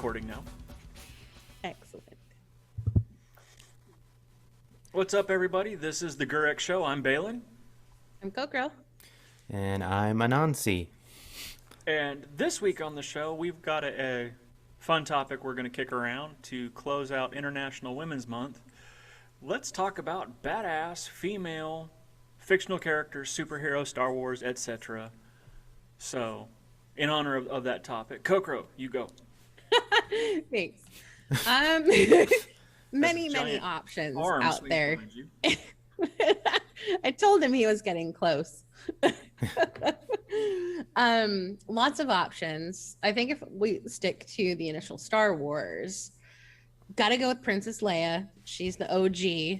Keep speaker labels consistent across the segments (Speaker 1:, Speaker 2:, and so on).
Speaker 1: recording now.
Speaker 2: Excellent.
Speaker 1: What's up, everybody? This is the Gurreck Show. I'm Baelin.
Speaker 2: I'm Kok'ro.
Speaker 3: And I'm Anansi.
Speaker 1: And this week on the show, we've got a fun topic we're going to kick around to close out International Women's Month. Let's talk about badass female fictional characters, superheroes, Star Wars, etc. So, in honor of that topic, Kok'ro, you go.
Speaker 2: Thanks. Many options out there. I told him he was getting close. Lots of options. I think if we stick to the initial Star Wars, gotta go with Princess Leia. She's the OG.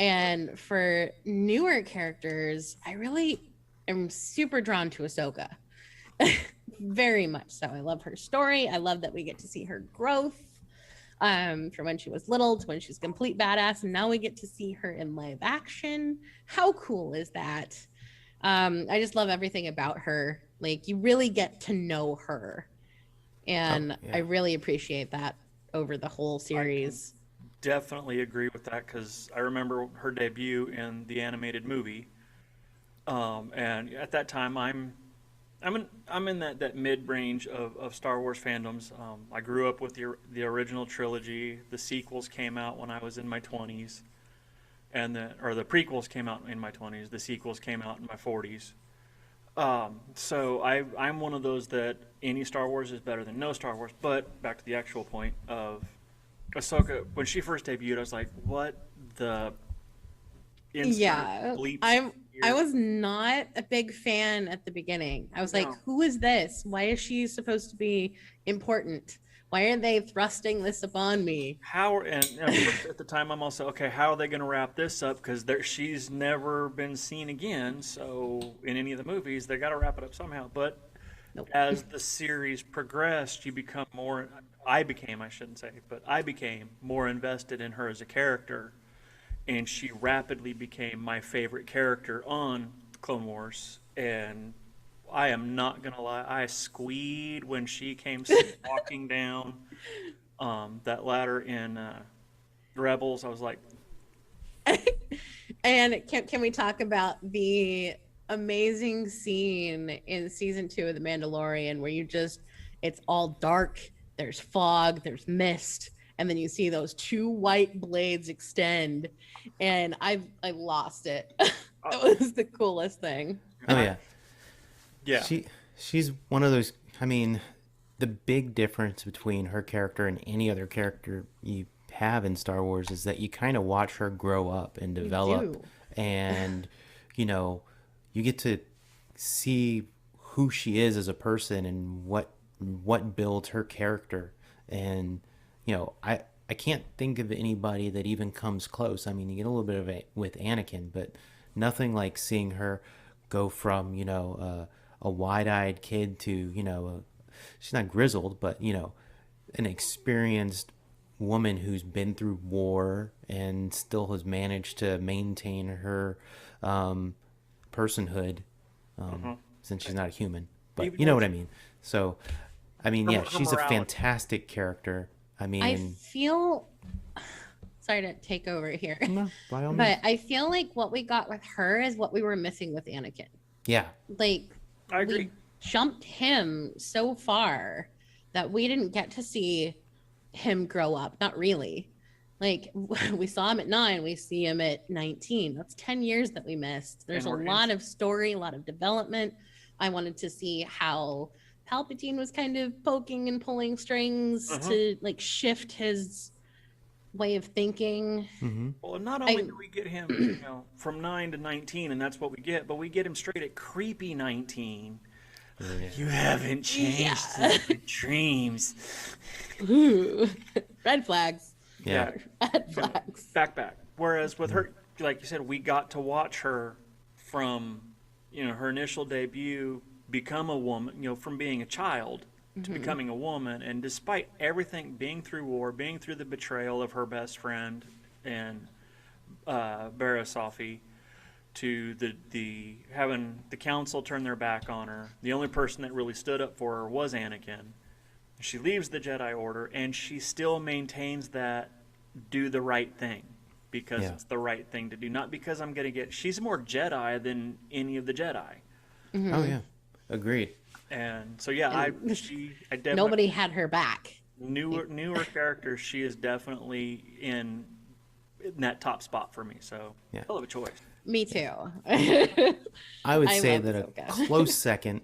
Speaker 2: And for newer characters, I really am super drawn to Ahsoka. Very much so. I love her story. I love that we get to see her growth from when she was little to when she's complete badass, and now we get to see her in live action. How cool is that? I just love everything about her. Like, you really get to know her, and I really appreciate that over the whole series.
Speaker 1: Definitely agree with that, because I remember her debut in the animated movie, and at that time I'm in that mid range of Star Wars fandoms. I grew up with the original trilogy. The sequels came out when I was in my 20s, and the prequels came out in my 20s. The sequels came out in my 40s. So I'm one of those that any Star Wars is better than no Star Wars. But back to the actual point of Ahsoka, when she first debuted, I was like, what the bleeps?
Speaker 2: I was not a big fan at the beginning. I was like, who is this? Why is she supposed to be important? Why are they thrusting this upon me?
Speaker 1: At the time, I'm also, okay, how are they going to wrap this up? Because she's never been seen again. So in any of the movies, they got to wrap it up somehow. But as the series progressed, I became more invested in her as a character. And she rapidly became my favorite character on Clone Wars. And I am not going to lie, I squeed when she came walking down that ladder in Rebels. I was like...
Speaker 2: And can we talk about the amazing scene in season 2 of The Mandalorian where it's all dark, there's fog, there's mist, and then you see those two white blades extend, and I lost it. That was the coolest thing.
Speaker 3: Oh yeah. She's one of those. I mean, the big difference between her character and any other character you have in Star Wars is that you kind of watch her grow up and develop, and you get to see who she is as a person and what builds her character. And I can't think of anybody that even comes close. I mean, you get a little bit of it with Anakin, but nothing like seeing her go from a wide-eyed kid to she's not grizzled, but an experienced woman who's been through war and still has managed to maintain her personhood since she's not a human. But you know what I mean. So I mean, she's a fantastic character. I mean,
Speaker 2: I feel sorry to take over here,
Speaker 3: no, by all means.
Speaker 2: But I feel like what we got with her is what we were missing with Anakin.
Speaker 3: Yeah,
Speaker 2: like
Speaker 1: I agree.
Speaker 2: We jumped him so far that we didn't get to see him grow up. Not really. Like, we saw him at 9, we see him at 19. That's 10 years that we missed. There's a lot of story, a lot of development. I wanted to see how Palpatine was kind of poking and pulling strings to like shift his way of thinking.
Speaker 1: Well, not only do we get him from 9 to 19, and that's what we get, but we get him straight at creepy 19. You haven't changed since your dreams.
Speaker 2: Ooh. Red flags.
Speaker 3: Yeah.
Speaker 2: Red flags.
Speaker 1: Back. Whereas with her, like you said, we got to watch her from her initial debut become a woman, from being a child to becoming a woman. And despite everything, being through war, being through the betrayal of her best friend and Barasafi, to the having the council turn their back on her, the only person that really stood up for her was Anakin. She leaves the Jedi Order, and she still maintains that do the right thing because
Speaker 3: Yeah.
Speaker 1: it's the right thing to do, not because I'm gonna get. She's more Jedi than any of the Jedi,
Speaker 3: Oh yeah, agreed.
Speaker 1: and so yeah,
Speaker 2: And
Speaker 1: I
Speaker 2: nobody
Speaker 1: definitely
Speaker 2: had her back.
Speaker 1: newer character. She is definitely in that top spot for me. So
Speaker 3: Yeah.
Speaker 1: hell of a choice.
Speaker 2: Me too.
Speaker 3: I would
Speaker 2: I
Speaker 3: say
Speaker 2: love
Speaker 3: that a
Speaker 2: Ahsoka.
Speaker 3: close second,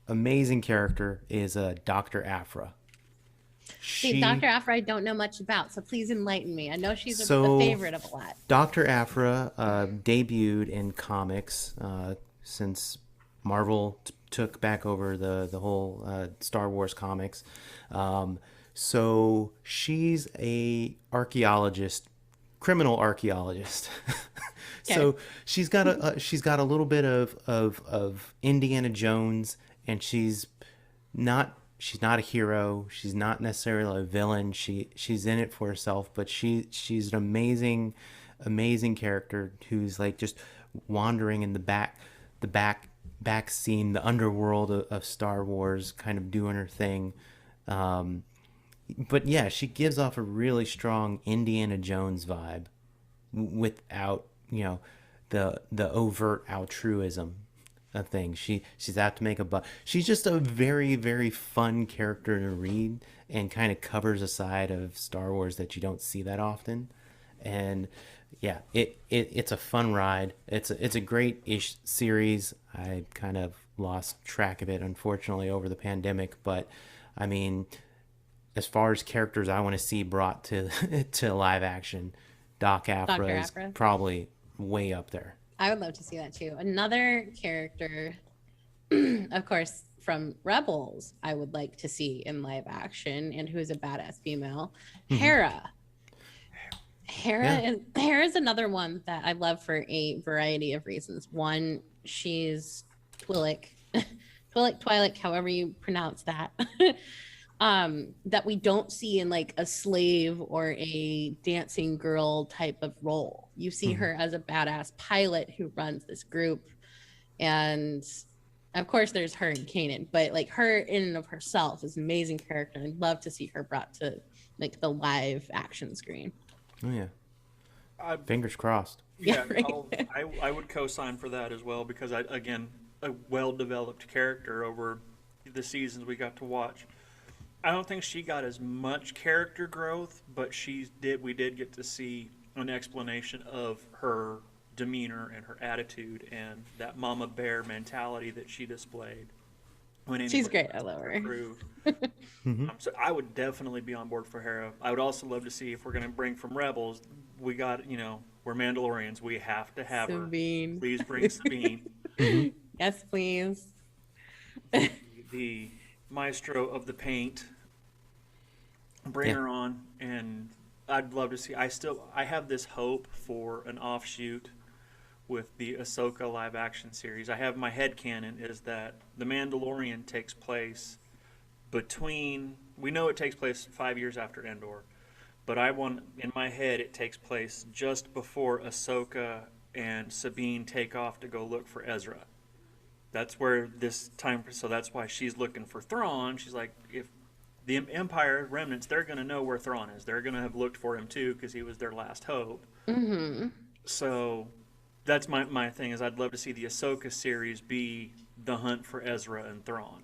Speaker 3: amazing character is Dr. Afra.
Speaker 2: See,
Speaker 3: She
Speaker 2: Dr. Afra, I don't know much about, so please enlighten me. I know she's a
Speaker 3: so
Speaker 2: favorite of a lot.
Speaker 3: Dr. Afra debuted in comics since Marvel took back over the whole Star Wars comics. So she's a archaeologist, criminal archaeologist.
Speaker 2: Okay.
Speaker 3: So she's got a little bit of Indiana Jones, and she's not a hero. She's not necessarily a villain. She's in it for herself, but she's an amazing character who's like just wandering in the back scene, the underworld of Star Wars, kind of doing her thing. But yeah, she gives off a really strong Indiana Jones vibe without, the overt altruism of things. She's out to make a buck. She's just a very, very fun character to read, and kind of covers a side of Star Wars that you don't see that often. And yeah, it's a fun ride. It's a great ish series. I kind of lost track of it, unfortunately, over the pandemic, but I mean, as far as characters I want to see brought to to live action, Doc Afra
Speaker 2: Dr.
Speaker 3: is
Speaker 2: Afra.
Speaker 3: probably way up there.
Speaker 2: I would love to see that too. Another character, of course, from Rebels, I would like to see in live action, and who's a badass female, Hera.
Speaker 3: Yeah.
Speaker 2: Hera is another one that I love for a variety of reasons. One, she's Twi'lek, Twi'lek, however you pronounce that. That we don't see in like a slave or a dancing girl type of role. You see her as a badass pilot who runs this group, and of course there's her and Kanan, but like her in and of herself is an amazing character. I'd love to see her brought to like the live action screen.
Speaker 3: Oh yeah,
Speaker 1: I,
Speaker 3: fingers crossed.
Speaker 1: yeah,
Speaker 2: right.
Speaker 1: I would co-sign for that as well because again, a well-developed character over the seasons we got to watch. I don't think she got as much character growth, but we did get to see an explanation of her demeanor and her attitude and that mama bear mentality that she displayed.
Speaker 2: She's great. I love her.
Speaker 1: So I would definitely be on board for Hera. I would also love to see if we're going to bring from Rebels. We got, we're Mandalorians. We have to have
Speaker 2: Sabine.
Speaker 1: her. Please bring Sabine,
Speaker 2: Yes, please.
Speaker 1: the maestro of the paint. Bring
Speaker 3: Yeah.
Speaker 1: her on, and I'd love to see. I have this hope for an offshoot with the Ahsoka live action series. I have my headcanon is that The Mandalorian takes place we know it takes place 5 years after Endor, but in my head, it takes place just before Ahsoka and Sabine take off to go look for Ezra. That's where so that's why she's looking for Thrawn. She's like, if the Empire remnants, they're going to know where Thrawn is. They're going to have looked for him too because he was their last hope. So that's my thing is I'd love to see the Ahsoka series be the hunt for Ezra and Thrawn.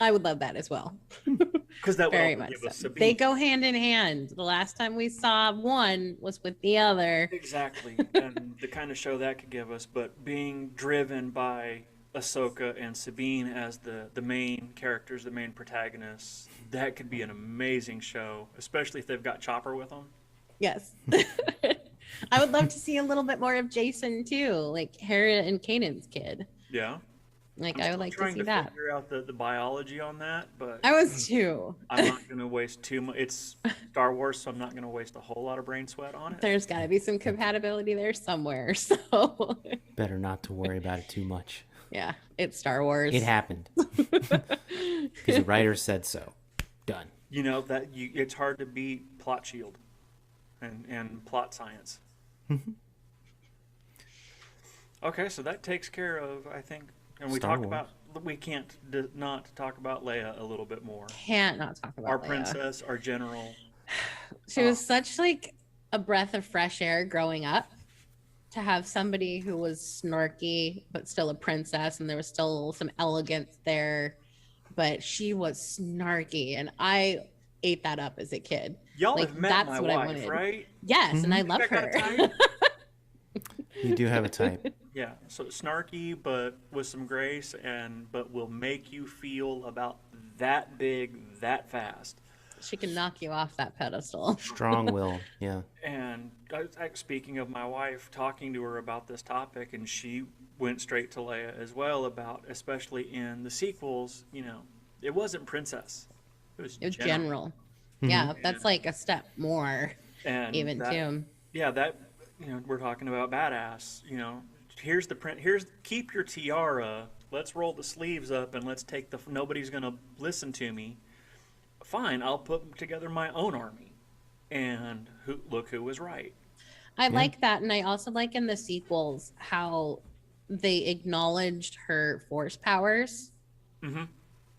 Speaker 2: I would love that as well.
Speaker 1: Because that would
Speaker 2: Very
Speaker 1: also
Speaker 2: much
Speaker 1: give us
Speaker 2: so.
Speaker 1: Sabine.
Speaker 2: They go hand in hand. The last time we saw one was with the other.
Speaker 1: Exactly. And the kind of show that could give us, but being driven by Ahsoka and Sabine as the main characters, the main protagonists, that could be an amazing show, especially if they've got Chopper with them.
Speaker 2: Yes. I would love to see a little bit more of Jason too, like Hera and Kanan's kid.
Speaker 1: Yeah.
Speaker 2: Like
Speaker 1: I'm
Speaker 2: I would
Speaker 1: still
Speaker 2: like to
Speaker 1: trying
Speaker 2: see that.
Speaker 1: figure out the biology on that, but
Speaker 2: I was too.
Speaker 1: I'm not going to waste too much. It's Star Wars, so I'm not going to waste a whole lot of brain sweat on it.
Speaker 2: There's got to be some compatibility there somewhere. So
Speaker 3: Better not to worry about it too much.
Speaker 2: yeah, it's Star Wars.
Speaker 3: It happened because the writer said so. Done.
Speaker 1: It's hard to beat plot shield and plot science. Okay, so that takes care of, I think, and we
Speaker 3: Star
Speaker 1: talked
Speaker 3: Wars.
Speaker 1: about we can't not talk about Leia a little bit more.
Speaker 2: Can't not talk about
Speaker 1: Our
Speaker 2: Leia.
Speaker 1: princess, our general.
Speaker 2: She was such like a breath of fresh air growing up. To have somebody who was snarky but still a princess, and there was still some elegance there, but she was snarky, and I ate that up as a kid.
Speaker 1: Y'all
Speaker 2: like
Speaker 1: have met
Speaker 2: that's
Speaker 1: my
Speaker 2: what I
Speaker 1: wife,
Speaker 2: wanted.
Speaker 1: right?
Speaker 2: Yes, and I love
Speaker 1: I got a
Speaker 2: her.
Speaker 1: type?
Speaker 3: You do have a type.
Speaker 1: Yeah, so snarky, but with some grace, but will make you feel about that big, that fast.
Speaker 2: She can knock you off that pedestal.
Speaker 3: Strong will, yeah.
Speaker 1: And speaking of my wife, talking to her about this topic, and she went straight to Leia as well about, especially in the sequels, it wasn't princess, it was
Speaker 2: General. Yeah, that's like a step more,
Speaker 1: and
Speaker 2: even too.
Speaker 1: Yeah, that we're talking about badass. Here's the print. Keep your tiara. Let's roll the sleeves up and let's take nobody's gonna listen to me. Fine, I'll put together my own army, and look who was right.
Speaker 2: I like that, and I also like in the sequels how they acknowledged her force powers.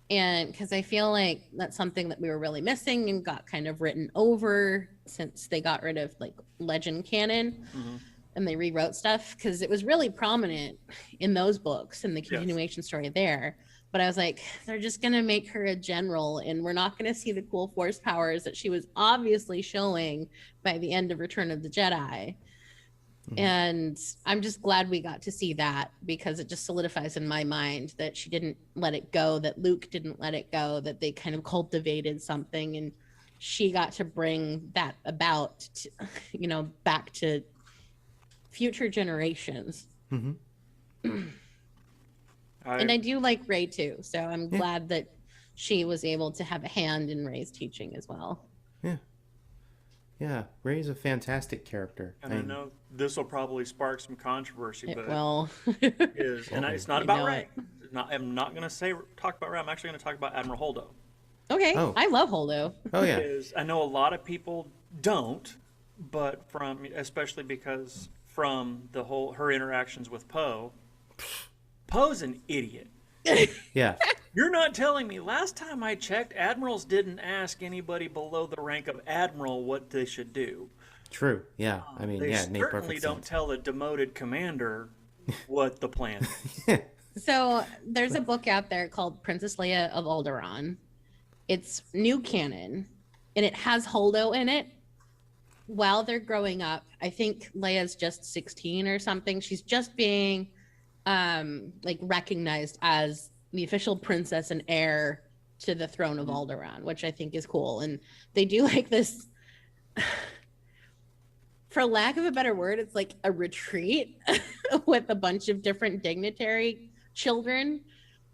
Speaker 2: And because I feel like that's something that we were really missing and got kind of written over since they got rid of like legend canon and they rewrote stuff, because it was really prominent in those books and the continuation story there. But I was like, they're just going to make her a general, and we're not going to see the cool force powers that she was obviously showing by the end of Return of the Jedi. And I'm just glad we got to see that, because it just solidifies in my mind that she didn't let it go, that Luke didn't let it go, that they kind of cultivated something, and she got to bring that about, to, back to future generations. And I do like Rey too, so I'm glad that she was able to have a hand in Rey's teaching as well.
Speaker 3: Yeah, Rey's a fantastic character.
Speaker 1: And I know this will probably spark some controversy,
Speaker 2: It
Speaker 1: but
Speaker 2: will.
Speaker 1: it's not about Rey. I'm not going to talk about Rey. I'm actually going to talk about Admiral Holdo.
Speaker 2: Okay, I love Holdo.
Speaker 3: Oh yeah.
Speaker 1: I know a lot of people don't, but especially because from her interactions with Poe. Poe's an idiot.
Speaker 3: Yeah.
Speaker 1: You're not telling me. Last time I checked, admirals didn't ask anybody below the rank of admiral what they should do.
Speaker 3: True. Yeah. I mean,
Speaker 1: they
Speaker 3: it made
Speaker 1: certainly
Speaker 3: perfect
Speaker 1: don't
Speaker 3: sense.
Speaker 1: tell a demoted commander what the plan is.
Speaker 2: So there's a book out there called Princess Leia of Alderaan. It's new canon, and it has Holdo in it. While they're growing up, I think Leia's just 16 or something. She's just being recognized as the official princess and heir to the throne of Alderaan, which I think is cool. And they do like this, for lack of a better word, it's like a retreat with a bunch of different dignitary children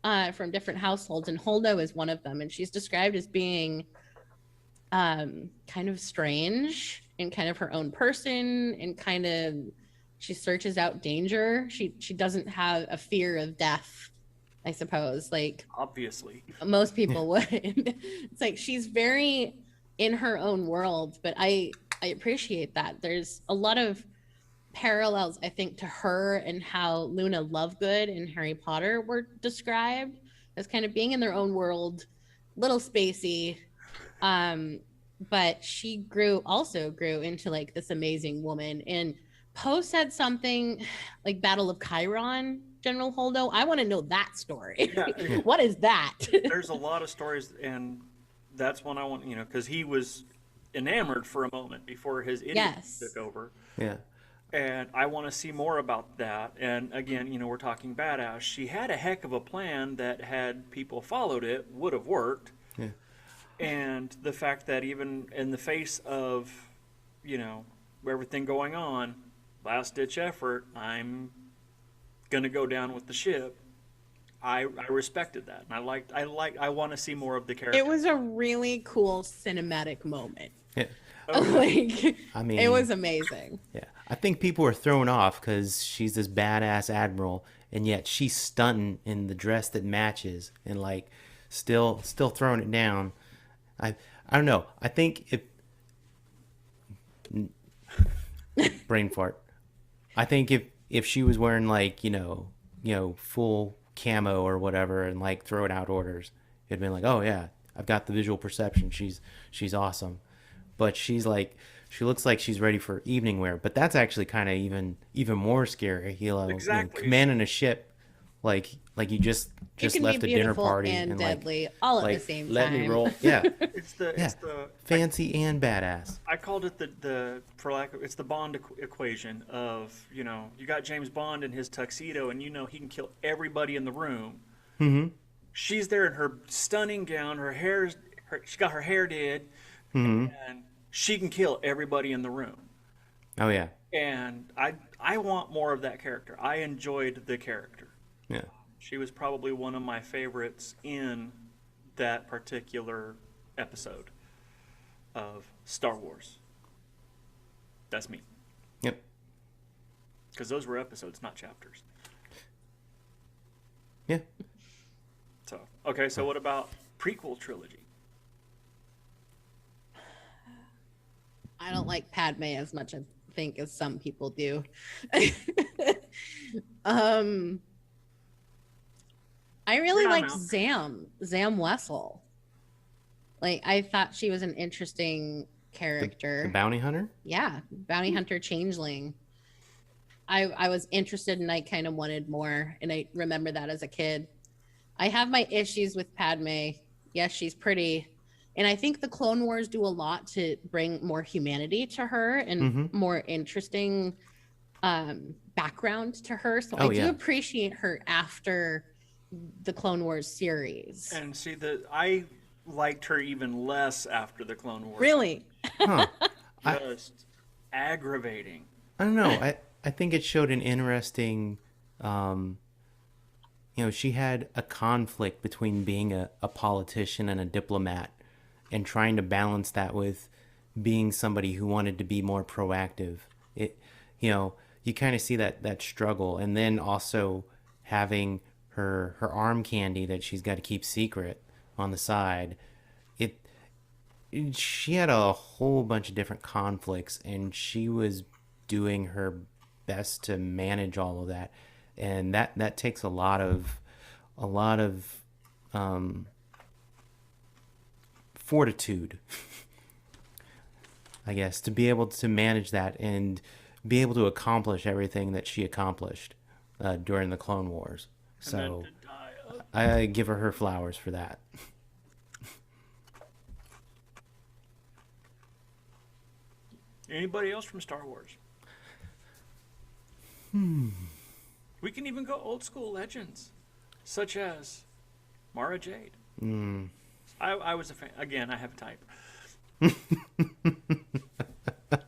Speaker 2: from different households, and Holdo is one of them, and she's described as being kind of strange and kind of her own person, and kind of she searches out danger. She doesn't have a fear of death, I suppose, like
Speaker 1: obviously
Speaker 2: most people would. It's like she's very in her own world, but I appreciate that. There's a lot of parallels, I think, to her and how Luna Lovegood and Harry Potter were described as kind of being in their own world, little spacey, but she also grew into like this amazing woman. And Poe said something like Battle of Chiron, General Holdo. I want to know that story.
Speaker 1: Yeah.
Speaker 2: What is that?
Speaker 1: There's a lot of stories, and that's one I want, because he was enamored for a moment before his idiot took over.
Speaker 3: Yeah.
Speaker 1: And I want to see more about that. And again, we're talking badass. She had a heck of a plan that, had people followed it, would have worked.
Speaker 3: Yeah.
Speaker 1: And the fact that even in the face of, everything going on, last ditch effort, I'm gonna go down with the ship. I respected that, and I want to see more of the character.
Speaker 2: It was a really cool cinematic moment.
Speaker 3: Yeah.
Speaker 2: I mean, it was amazing.
Speaker 3: Yeah. I think people were thrown off because she's this badass admiral, and yet she's stunting in the dress that matches, and like still throwing it down. I don't know. I think brain fart. I think if she was wearing like full camo or whatever and like throwing out orders. It'd been like, oh yeah, I've got the visual perception. She's awesome. But she looks like she's ready for evening wear. But that's actually kind of even more scary.
Speaker 1: Exactly.
Speaker 3: Commanding a ship like you
Speaker 2: It
Speaker 3: just
Speaker 2: can be
Speaker 3: left a dinner
Speaker 2: beautiful
Speaker 3: party
Speaker 2: and
Speaker 3: and
Speaker 2: deadly all at the
Speaker 3: like
Speaker 2: same
Speaker 3: let
Speaker 2: time.
Speaker 3: me roll. Yeah,
Speaker 1: It's the
Speaker 3: yeah,
Speaker 1: it's the
Speaker 3: fancy and badass.
Speaker 1: I called it the for lack of, it's the Bond equation of, you got James Bond in his tuxedo and he can kill everybody in the room.
Speaker 3: Mm-hmm.
Speaker 1: She's there in her stunning gown, she got her hair did,
Speaker 3: Mm-hmm.
Speaker 1: and she can kill everybody in the room.
Speaker 3: Oh yeah,
Speaker 1: And I want more of that character. I enjoyed the character.
Speaker 3: yeah.
Speaker 1: She was probably one of my favorites in that particular episode of Star Wars. That's me.
Speaker 3: Yep.
Speaker 1: Because those were episodes, not chapters.
Speaker 3: Yeah.
Speaker 1: So, okay, so what about prequel trilogy?
Speaker 2: I don't like Padme as much, I think, as some people do. I really
Speaker 1: Yeah, I'm
Speaker 2: liked
Speaker 1: out.
Speaker 2: Zam Wessel. Like, I thought she was an interesting
Speaker 3: The
Speaker 2: character.
Speaker 3: bounty hunter.
Speaker 2: Yeah, bounty hunter changeling. I was interested and I kind of wanted more, and I remember that as a kid. I have my issues with Padme. Yes, she's pretty, and I think the Clone Wars do a lot to bring more humanity to her and
Speaker 3: Mm-hmm.
Speaker 2: more interesting background to her. So
Speaker 3: Oh
Speaker 2: I do
Speaker 3: yeah.
Speaker 2: appreciate her after the Clone Wars series.
Speaker 1: And see, I liked her even less after the Clone Wars.
Speaker 2: Really?
Speaker 3: Huh.
Speaker 1: Just aggravating.
Speaker 3: I don't know. I think it showed an interesting, she had a conflict between being a politician and a diplomat and trying to balance that with being somebody who wanted to be more proactive. You kind of see that struggle. And then also having her arm candy that she's got to keep secret on the side. She had a whole bunch of different conflicts and she was doing her best to manage all of that, and that takes a lot of fortitude, I guess, to be able to manage that and be able to accomplish everything that she accomplished during the Clone Wars.
Speaker 1: And then
Speaker 3: So
Speaker 1: to die of.
Speaker 3: I give her flowers for that.
Speaker 1: Anybody else from Star Wars? We can even go old school legends, such as Mara Jade.
Speaker 3: Mm.
Speaker 1: I was a fan. Again, I have a type.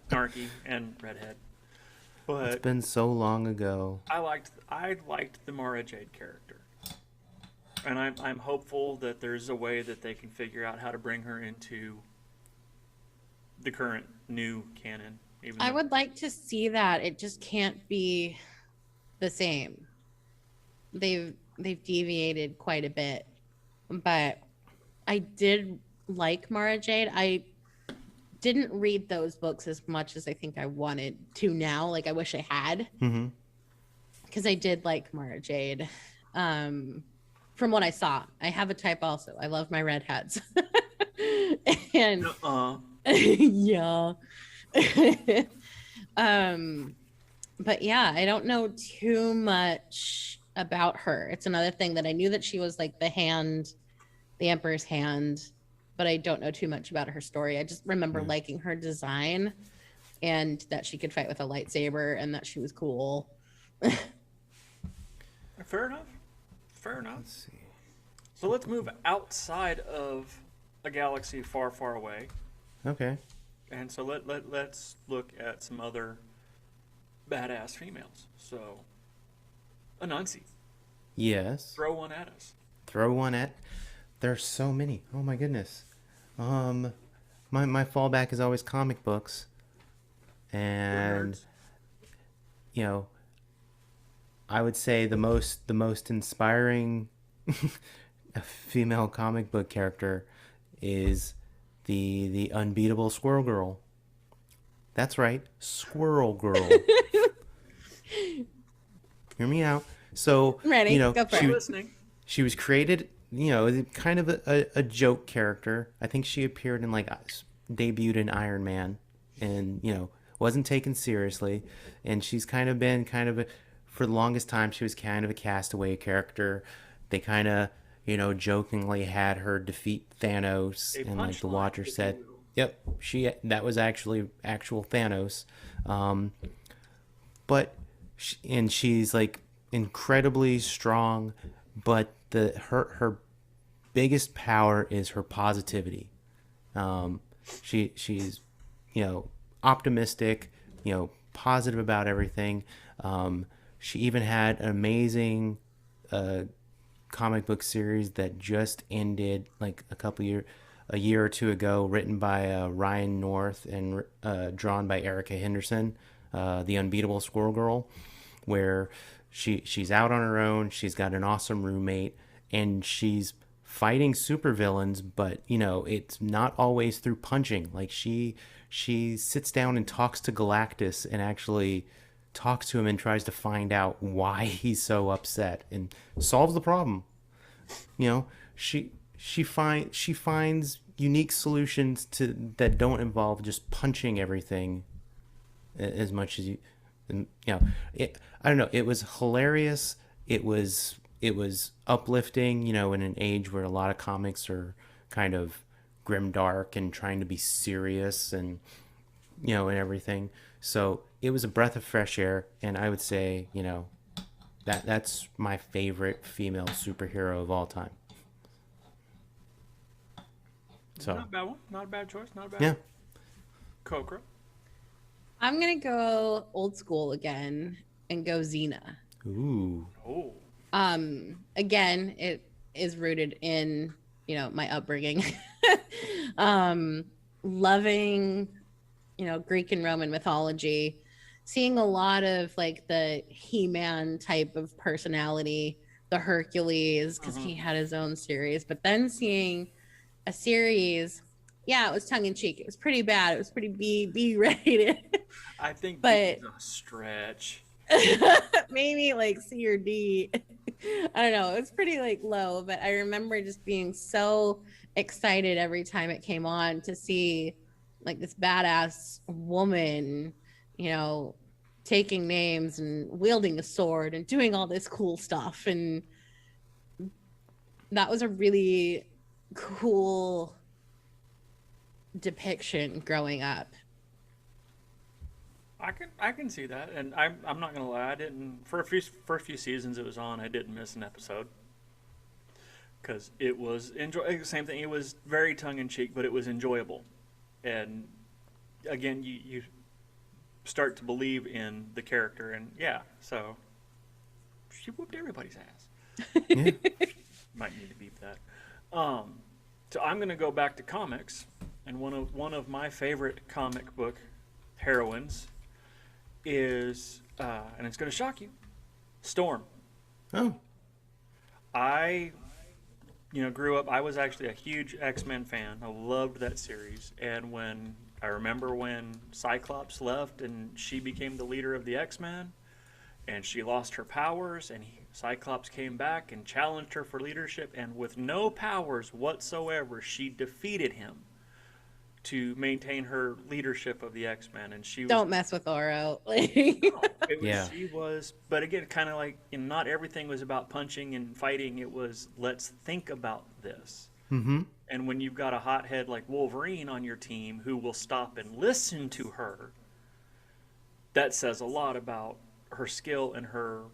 Speaker 1: Snarky and redhead.
Speaker 3: It's
Speaker 1: But
Speaker 3: been so long ago.
Speaker 1: I liked the Mara Jade character. And I'm hopeful that there's a way that they can figure out how to bring her into the current new canon. Even
Speaker 2: I
Speaker 1: though-
Speaker 2: would like to see that. It just can't be the same. They've deviated quite a bit, but I did like Mara Jade. I didn't read those books as much as I think I wanted to now. Like, I wish I had,
Speaker 3: Mm-hmm.
Speaker 2: because I did like Mara Jade. From what I saw, I have a type also. I love my redheads. And yeah. But yeah, I don't know too much about her. It's another thing that I knew that she was like the Emperor's hand, but I don't know too much about her story. I just remember liking her design and that she could fight with a lightsaber and that she was cool.
Speaker 1: Fair enough. Fair enough.
Speaker 3: Let's see.
Speaker 1: So let's move outside of a galaxy far, far away.
Speaker 3: Okay.
Speaker 1: And so let's look at some other badass females. So, Anansi,
Speaker 3: Yes.
Speaker 1: throw one at us.
Speaker 3: Throw one at. There's so many. Oh my goodness. My fallback is always comic books, and
Speaker 1: Nerds.
Speaker 3: I would say the most inspiring female comic book character is the unbeatable Squirrel Girl. That's right, Squirrel Girl. Hear me out. So,
Speaker 2: I'm ready.
Speaker 3: you know,
Speaker 2: Go for
Speaker 1: I'm
Speaker 2: it.
Speaker 1: listening.
Speaker 3: she was created, you know, kind of a joke character. I think she appeared in like debuted in Iron Man, and you know wasn't taken seriously. And she's kind of been kind of for the longest time she was kind of a castaway character. They kind of jokingly had her defeat Thanos,
Speaker 1: A
Speaker 3: and like the
Speaker 1: punchline,
Speaker 3: Watcher
Speaker 1: if you
Speaker 3: said,
Speaker 1: will.
Speaker 3: "Yep, that was actually actual Thanos." Um, and she's like incredibly strong, but her biggest power is her positivity. She's optimistic, positive about everything. She even had an amazing comic book series that just ended like a year or two ago, written by Ryan North and drawn by Erica Henderson, The Unbeatable Squirrel Girl, where she's out on her own. She's got an awesome roommate, and she's fighting supervillains, but it's not always through punching. Like she sits down and talks to Galactus and actually talks to him and tries to find out why he's so upset and solves the problem. You know, she finds unique solutions to that don't involve just punching everything as much as you. And, I don't know. It was hilarious. It was uplifting. In an age where a lot of comics are kind of grim dark and trying to be serious and and everything. So it was a breath of fresh air, and I would say that's my favorite female superhero of all time. So
Speaker 1: Not a bad one. Not a bad choice. Not a bad
Speaker 3: yeah.
Speaker 1: one. Kok'ro.
Speaker 2: I'm gonna go old school again and go Xena.
Speaker 3: Ooh.
Speaker 1: Oh.
Speaker 2: Again, it is rooted in my upbringing. Loving Greek and Roman mythology, seeing a lot of like the He-Man type of personality, the Hercules, because he had his own series, but then seeing a series, yeah, it was tongue in cheek. It was pretty bad. It was pretty B rated.
Speaker 1: I think B
Speaker 2: But
Speaker 1: is a stretch.
Speaker 2: maybe like C or D. I don't know. It was pretty like low, but I remember just being so excited every time it came on to see like this badass woman, taking names and wielding a sword and doing all this cool stuff. And that was a really cool depiction growing up.
Speaker 1: I can see that, and I'm not gonna lie. I didn't for a few seasons it was on. I didn't miss an episode because it was same thing. It was very tongue in cheek, but it was enjoyable. And again, you start to believe in the character, and yeah, so she whooped everybody's ass.
Speaker 3: Yeah.
Speaker 1: Might need to beep that. So I'm gonna go back to comics, and one of my favorite comic book heroines is, and it's gonna shock you, Storm.
Speaker 3: Oh.
Speaker 1: I, grew up. I was actually a huge X-Men fan. I loved that series, and I remember when Cyclops left and she became the leader of the X-Men, and she lost her powers, and Cyclops came back and challenged her for leadership, and with no powers whatsoever, she defeated him to maintain her leadership of the X-Men, and she was.
Speaker 2: Don't mess with Oro.
Speaker 3: Yeah.
Speaker 1: She was, but again, kind of like not everything was about punching and fighting. It was let's think about this.
Speaker 3: Mm-hmm.
Speaker 1: And when you've got a hothead like Wolverine on your team who will stop and listen to her, that says a lot about her skill and her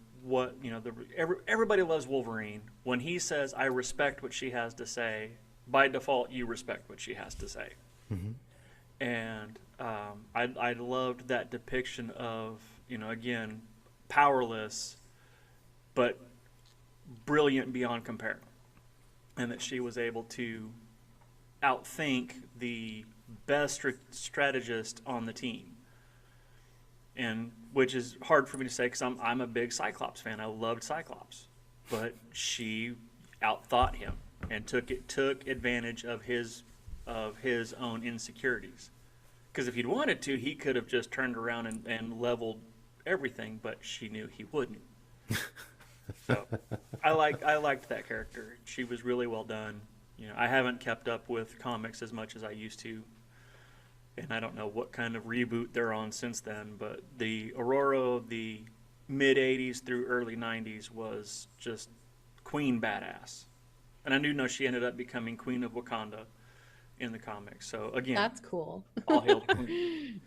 Speaker 1: everybody loves Wolverine. When he says, "I respect what she has to say," by default, you respect what she has to say.
Speaker 3: Mm-hmm.
Speaker 1: And I loved that depiction of again powerless, but brilliant beyond compare, and that she was able to outthink the best strategist on the team. And which is hard for me to say because I'm a big Cyclops fan. I loved Cyclops, but she outthought him and took advantage of his own insecurities. Because if he'd wanted to, he could have just turned around and leveled everything, but she knew he wouldn't. So I liked that character. She was really well done. You know, I haven't kept up with comics as much as I used to, and I don't know what kind of reboot they're on since then. But the Aurora of the mid '80s through early '90s was just queen badass, and I do know she ended up becoming Queen of Wakanda in the comics. So again,
Speaker 2: That's cool.
Speaker 1: all hail the queen.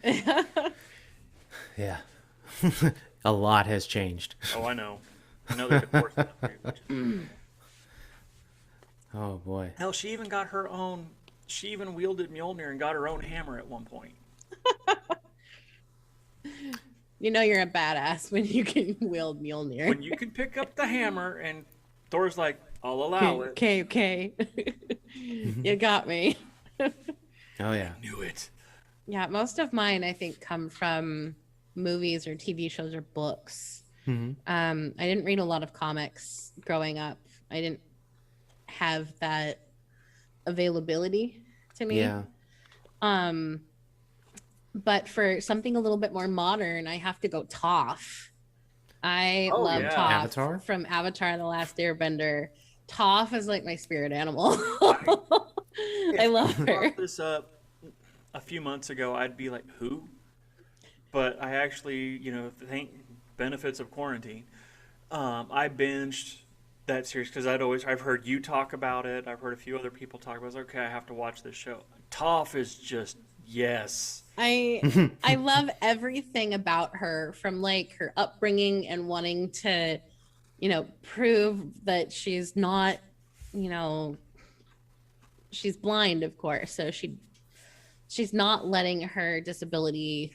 Speaker 3: Yeah. A lot has changed.
Speaker 1: Oh, I know. I know they're divorced now, too, which is-
Speaker 3: Oh boy.
Speaker 1: Hell, she even got her own. She even wielded Mjolnir and got her own hammer at one point.
Speaker 2: You know you're a badass when you can wield Mjolnir.
Speaker 1: When you can pick up the hammer, and Thor's like, "I'll allow it."
Speaker 2: Okay. You got me.
Speaker 3: Oh yeah.
Speaker 1: Knew it.
Speaker 2: Yeah, most of mine I think come from movies or TV shows or books. I didn't read a lot of comics growing up. I didn't have that availability to me.
Speaker 3: Yeah.
Speaker 2: But for something a little bit more modern, I have to go Toph. I
Speaker 1: Oh,
Speaker 2: love
Speaker 1: yeah.
Speaker 2: Toph
Speaker 3: Avatar?
Speaker 2: from Avatar: The Last Airbender. Toph is like my spirit animal. I love
Speaker 1: If you
Speaker 2: her.
Speaker 1: brought this up a few months ago, I'd be like, "Who?" But I actually, you know, thank benefits of quarantine. I binged that series because I've heard you talk about it. I've heard a few other people talk about it. I was like, okay, I have to watch this show. Toph is just yes.
Speaker 2: I love everything about her, from like her upbringing and wanting to, prove that she's not, she's blind, of course. So she's not letting her disability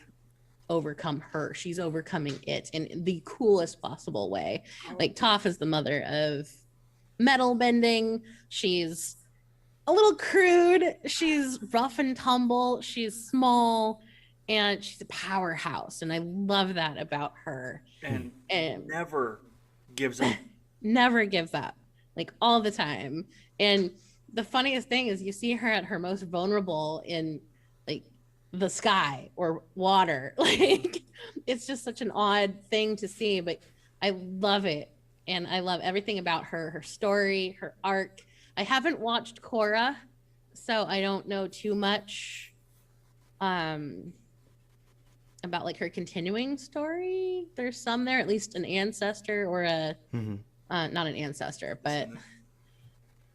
Speaker 2: overcome her. She's overcoming it in the coolest possible way. Like Toph is the mother of metal bending. She's a little crude. She's rough and tumble. She's small, and she's a powerhouse. And I love that about her.
Speaker 1: And
Speaker 2: And
Speaker 1: never gives up.
Speaker 2: never gives up, like all the time. And the funniest thing is you see her at her most vulnerable in like the sky or water. Like it's just such an odd thing to see, but I love it. And I love everything about her story, her arc. I haven't watched Korra, so I don't know too much about like her continuing story. There's some there, at least an ancestor or a not an ancestor, but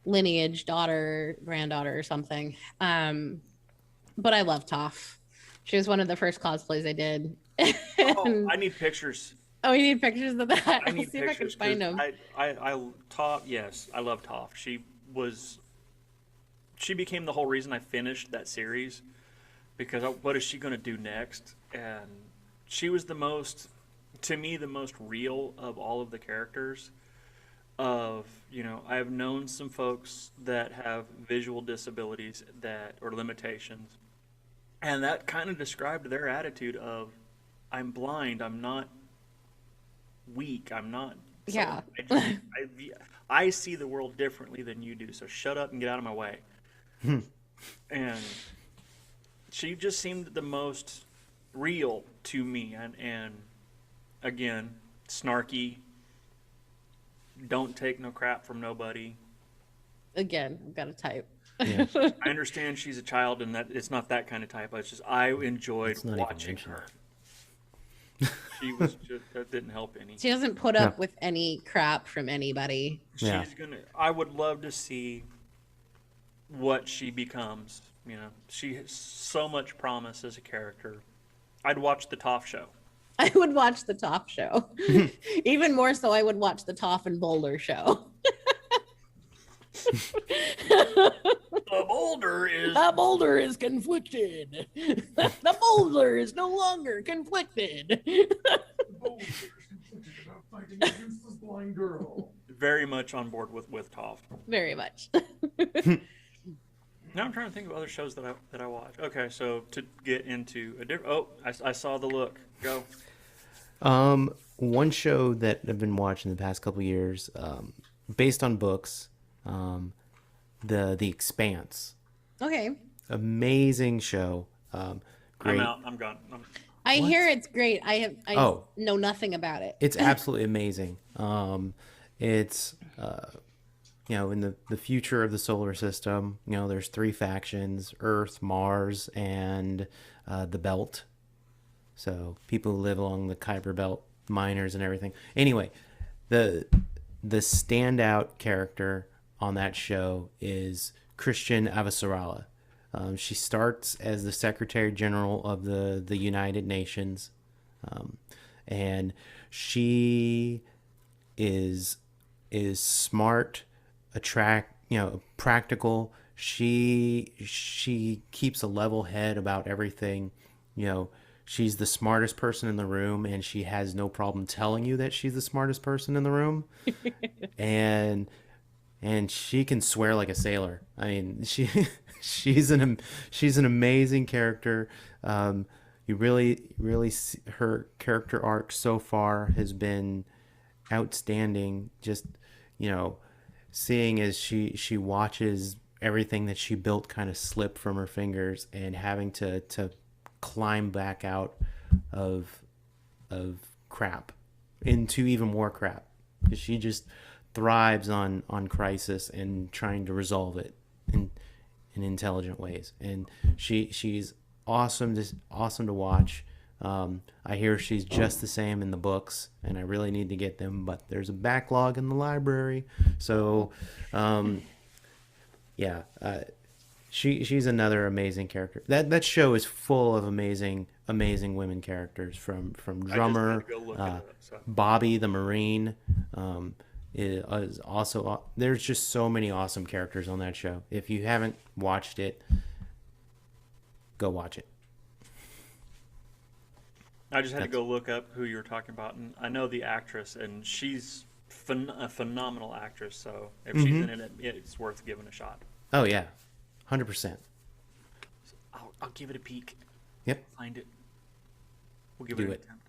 Speaker 2: lineage, daughter, granddaughter or something. But I love Toph. She was one of the first cosplays I did.
Speaker 1: Oh, I need pictures.
Speaker 2: Oh, you need pictures of that?
Speaker 1: I
Speaker 2: I'll
Speaker 1: need
Speaker 2: see if I can
Speaker 1: pictures.
Speaker 2: find them.
Speaker 1: Toph, yes, I love Toph. She became the whole reason I finished that series, because what is she going to do next? And she was to me, the most real of all of the characters. I've known some folks that have visual disabilities or limitations, and that kind of described their attitude of, I'm blind, I'm not weak, I'm not.
Speaker 2: Yeah.
Speaker 1: I see the world differently than you do, so shut up and get out of my way. And she just seemed the most real to me, and again, snarky, don't take no crap from nobody.
Speaker 2: Again, I've got to type.
Speaker 3: Yeah.
Speaker 1: I understand she's a child and that it's not that kind of type. It's just I enjoyed
Speaker 3: It's not even
Speaker 1: watching
Speaker 3: mentioned.
Speaker 1: her. She was just that didn't help any.
Speaker 2: She doesn't put up with any crap from anybody.
Speaker 3: Yeah.
Speaker 1: I would love to see what she becomes. She has so much promise as a character. I'd watch the Toph show.
Speaker 2: I would watch the Toph show. Even more so, I would watch the Toph and Boulder show.
Speaker 1: The boulder is.
Speaker 2: The boulder is conflicted. The boulder is no longer conflicted.
Speaker 4: About fighting against this blind girl.
Speaker 1: Very much on board with Toph.
Speaker 2: Very much.
Speaker 1: Now I'm trying to think of other shows that I watch. Okay, so to get into a different. Oh, I saw the look. Go.
Speaker 3: One show that I've been watching the past couple years, based on books, the Expanse.
Speaker 2: Okay.
Speaker 3: Amazing show. Great.
Speaker 1: I'm out. I'm gone.
Speaker 2: I hear it's great. I
Speaker 3: Oh.
Speaker 2: know nothing about it.
Speaker 3: It's absolutely amazing. it's in the future of the solar system, there's three factions: Earth, Mars, and the Belt. So people who live along the Kuiper Belt, miners and everything. Anyway, the standout character on that show is Christian Avasarala. She starts as the Secretary General of the United Nations, and she is smart, practical. She keeps a level head about everything. She's the smartest person in the room, and she has no problem telling you that she's the smartest person in the room. and she can swear like a sailor. I mean, she's an amazing character. You really see her character arc so far has been outstanding. Just seeing as she watches everything that she built kind of slip from her fingers and having to climb back out of crap into even more crap. She just thrives on crisis and trying to resolve it in intelligent ways, and she's awesome to watch. I hear she's just the same in the books, and I really need to get them, but there's a backlog in the library. So she's another amazing character. That show is full of amazing women characters, from drummer Bobby the Marine. Is also, there's just so many awesome characters on that show. If you haven't watched it, go watch it.
Speaker 1: I just had to go look up who you were talking about, and I know the actress, and she's a phenomenal actress. So if she's in it, it's worth giving a shot.
Speaker 3: Oh yeah, 100%.
Speaker 1: I'll give it a peek.
Speaker 3: Yep.
Speaker 1: Find it. We'll give
Speaker 3: it
Speaker 1: an
Speaker 3: attempt.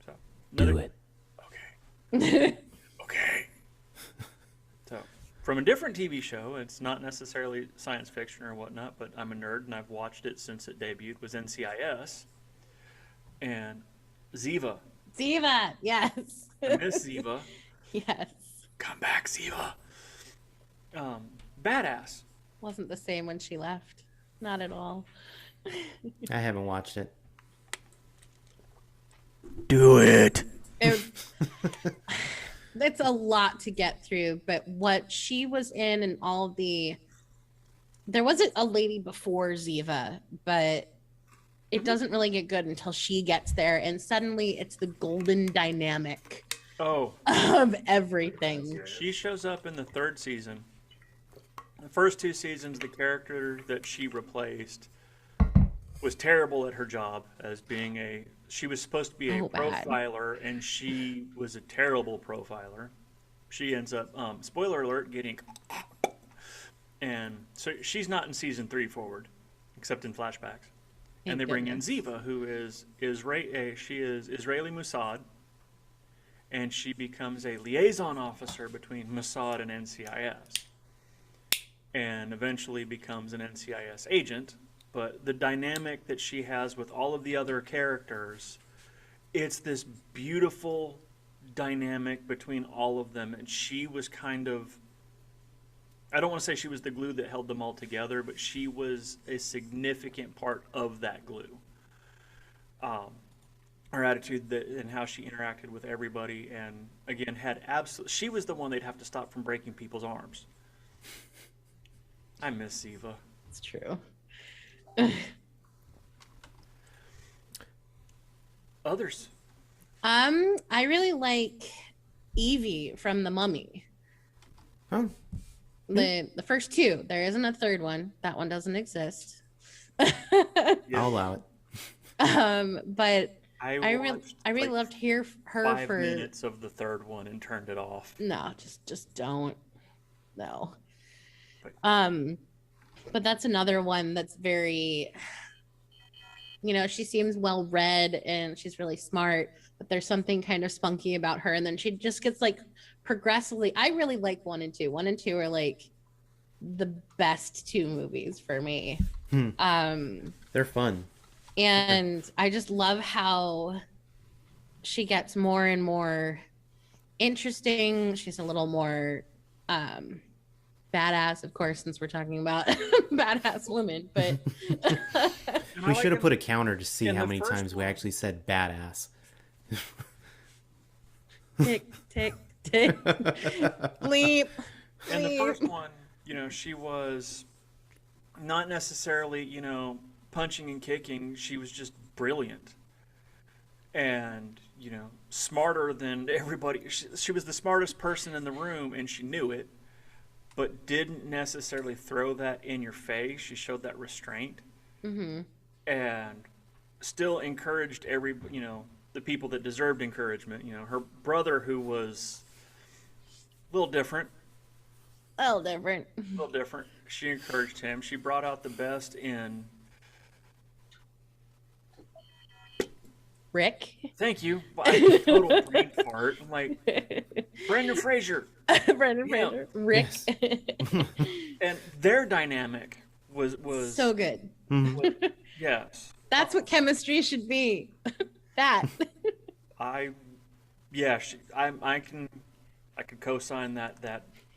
Speaker 1: So
Speaker 3: do it.
Speaker 1: Okay. Okay. So, from a different TV show, it's not necessarily science fiction or whatnot, but I'm a nerd and I've watched it since it debuted, was NCIS. And Ziva.
Speaker 2: Ziva, yes.
Speaker 1: I miss Ziva.
Speaker 2: Yes.
Speaker 1: Come back, Ziva. Badass.
Speaker 2: Wasn't the same when she left. Not at all.
Speaker 3: I haven't watched it.
Speaker 1: Do it.
Speaker 2: It's a lot to get through, but what she was in and all the, there wasn't a lady before Ziva, but it doesn't really get good until she gets there, and suddenly it's the golden dynamic of everything.
Speaker 1: She shows up in the third season. The first two seasons, the character that she replaced was terrible at her job as being she was supposed to be a profiler, and she was a terrible profiler. She ends up, spoiler alert, getting, and so she's not in season 3 forward, except in flashbacks. And they bring in Ziva, who is she is Israeli Mossad, and she becomes a liaison officer between Mossad and NCIS, and eventually becomes an NCIS agent. But the dynamic that she has with all of the other characters, it's this beautiful dynamic between all of them. And she was kind of, I don't want to say she was the glue that held them all together, but she was a significant part of that glue. Her attitude and how she interacted with everybody, and again, she was the one they'd have to stop from breaking people's arms. I miss Ziva.
Speaker 2: It's true.
Speaker 1: Others.
Speaker 2: I really like Evie from The Mummy.
Speaker 3: Oh.
Speaker 2: The first two. There isn't a third one. That one doesn't exist.
Speaker 3: I'll allow it.
Speaker 2: But I really loved her
Speaker 1: 5 minutes of the third one and turned it off.
Speaker 2: No, just don't. No. But that's another one that's very, she seems well read and she's really smart, but there's something kind of spunky about her. And then she just gets like progressively, I really like 1 and 2. 1 and 2 are like the best 2 movies for me.
Speaker 3: They're fun.
Speaker 2: And I just love how she gets more and more interesting. She's a little more badass, of course, since we're talking about badass women. But
Speaker 3: we should have put a counter to see
Speaker 1: in
Speaker 3: how
Speaker 1: the
Speaker 3: many
Speaker 1: first
Speaker 3: times we
Speaker 1: one.
Speaker 3: actually said badass.
Speaker 2: tick, tick, tick. Bleep.
Speaker 1: In the
Speaker 2: Bleep.
Speaker 1: first one, she was not necessarily, punching and kicking. She was just brilliant. And, smarter than everybody. She was the smartest person in the room, and she knew it, but didn't necessarily throw that in your face. She showed that restraint.
Speaker 2: Mm-hmm.
Speaker 1: And still encouraged the people that deserved encouragement. Her brother, who was a little different, she encouraged him. She brought out the best in...
Speaker 2: Rick.
Speaker 1: Thank you. I total brain fart. I'm like, Brendan Fraser.
Speaker 2: Brendan
Speaker 1: Yeah.
Speaker 2: Fraser. Rick.
Speaker 3: Yes.
Speaker 1: And their dynamic was
Speaker 2: So good.
Speaker 1: yes.
Speaker 2: That's what chemistry should be. That.
Speaker 1: I could co-sign that